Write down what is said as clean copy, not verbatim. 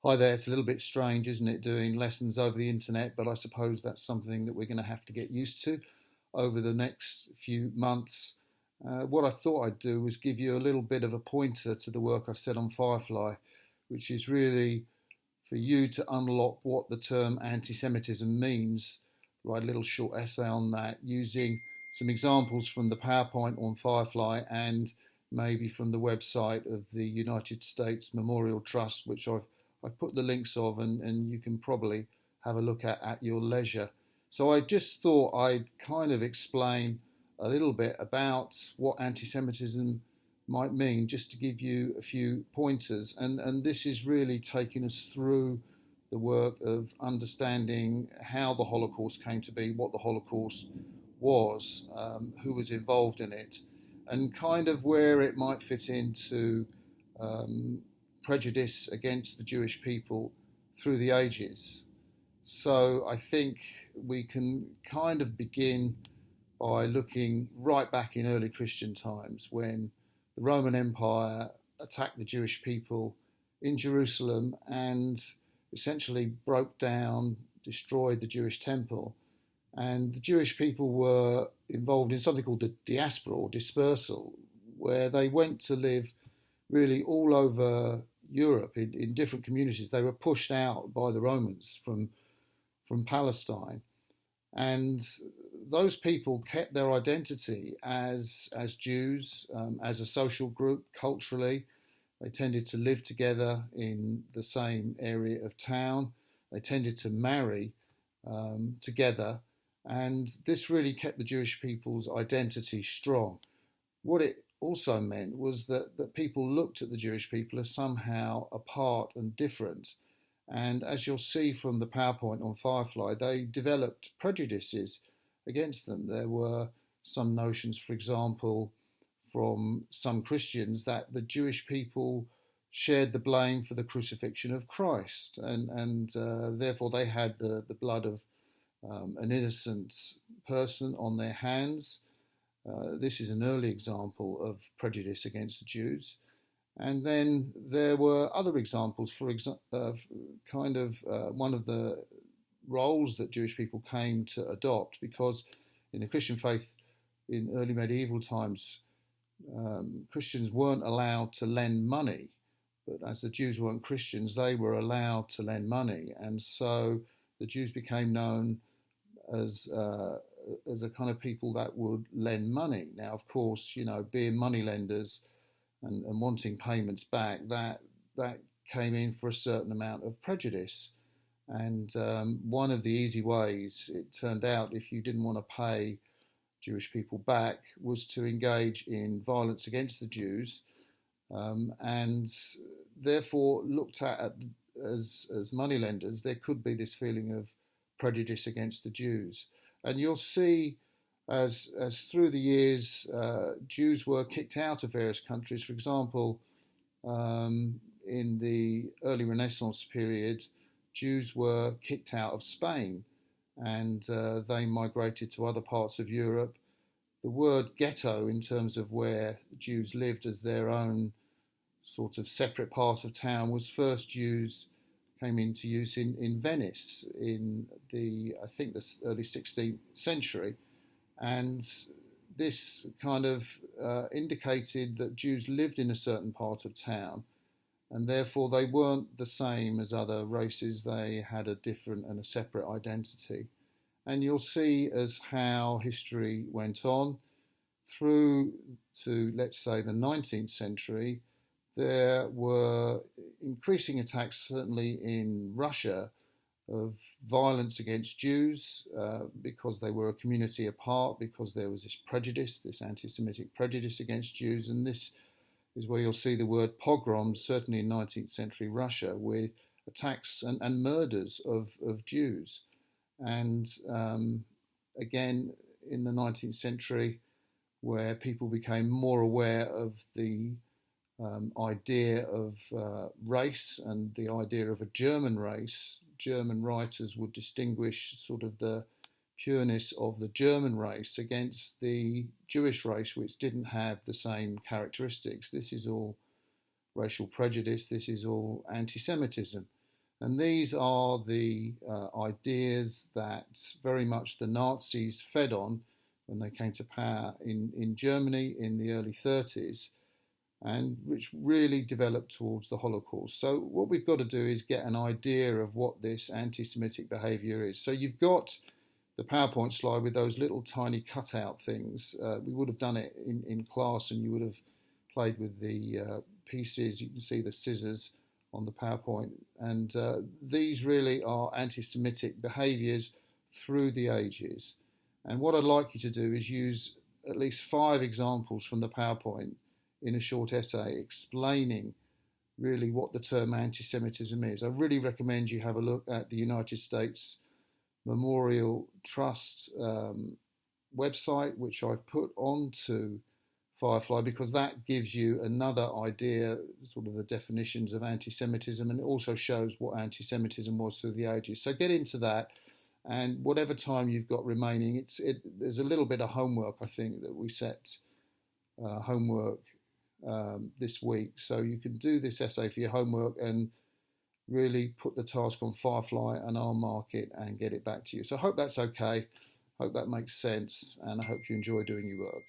Hi there, it's a little bit strange, isn't it, doing lessons over the internet, but I suppose that's something that we're going to have to get used to over the next few months. What I thought I'd do was give you a little bit of a pointer to the work I've said on Firefly, which is really for you to unlock what the term anti Semitism means. Write a little short essay on that using some examples from the PowerPoint on Firefly and maybe from the website of the United States Memorial Trust, which I've put the links of, and you can probably have a look at your leisure. So I just thought I'd kind of explain a little bit about what anti-Semitism might mean, just to give you a few pointers. And this is really taking us through the work of understanding how the Holocaust came to be, what the Holocaust was, who was involved in it, and kind of where it might fit into prejudice against the Jewish people through the ages. So I think we can kind of begin by looking right back in early Christian times when the Roman Empire attacked the Jewish people in Jerusalem and essentially broke down, destroyed the Jewish temple. And the Jewish people were involved in something called the diaspora or dispersal, where they went to live really all over Europe in different communities. They were pushed out by the Romans from Palestine. And those people kept their identity as Jews, as a social group, culturally. They tended to live together in the same area of town. They tended to marry together. And this really kept the Jewish people's identity strong. What it also meant was that people looked at the Jewish people as somehow apart and different. And as you'll see from the PowerPoint on Firefly, they developed prejudices against them. There were some notions, for example, from some Christians that the Jewish people shared the blame for the crucifixion of Christ, and therefore they had the blood of an innocent person on their hands. This is an early example of prejudice against the Jews. And then there were other examples, for one of the roles that Jewish people came to adopt, because in the Christian faith in early medieval times, Christians weren't allowed to lend money, but as the Jews weren't Christians, they were allowed to lend money. And so the Jews became known as a kind of people that would lend money. Now, of course, being money lenders and wanting payments back, that came in for a certain amount of prejudice. And one of the easy ways, it turned out, if you didn't want to pay Jewish people back, was to engage in violence against the Jews, and therefore looked at as moneylenders. There could be this feeling of prejudice against the Jews. And you'll see as through the years, Jews were kicked out of various countries. For example, in the early Renaissance period, Jews were kicked out of Spain, and they migrated to other parts of Europe. The word ghetto, in terms of where Jews lived as their own sort of separate part of town, was first came into use in Venice in the early 16th century. And this kind of indicated that Jews lived in a certain part of town, and therefore they weren't the same as other races. They had a different and a separate identity. And you'll see as how history went on through to, let's say, the 19th century, there were increasing attacks, certainly in Russia, of violence against Jews because they were a community apart, because there was this prejudice, this anti-Semitic prejudice against Jews. And this is where you'll see the word pogroms, certainly in 19th century Russia, with attacks and murders of Jews. And again, in the 19th century, where people became more aware of the idea of race and the idea of a German race, German writers would distinguish sort of the pureness of the German race against the Jewish race, which didn't have the same characteristics. This is all racial prejudice. This is all anti-Semitism. And these are the ideas that very much the Nazis fed on when they came to power in Germany in the early 30s, and which really developed towards the Holocaust. So what we've got to do is get an idea of what this anti-Semitic behaviour is. So you've got the PowerPoint slide with those little tiny cutout things. We would have done it in class, and you would have played with the pieces. You can see the scissors on the PowerPoint. And these really are anti-Semitic behaviours through the ages. And what I'd like you to do is use at least 5 examples from the PowerPoint in a short essay explaining really what the term anti-Semitism is. I really recommend you have a look at the United States Memorial Trust website, which I've put onto Firefly, because that gives you another idea, sort of the definitions of anti-Semitism, and it also shows what anti-Semitism was through the ages. So get into that, and whatever time you've got remaining, there's a little bit of homework, I think, that we set homework this week. So you can do this essay for your homework and really put the task on Firefly, and I'll mark it and get it back to you. So I hope that's okay. Hope that makes sense, and I hope you enjoy doing your work.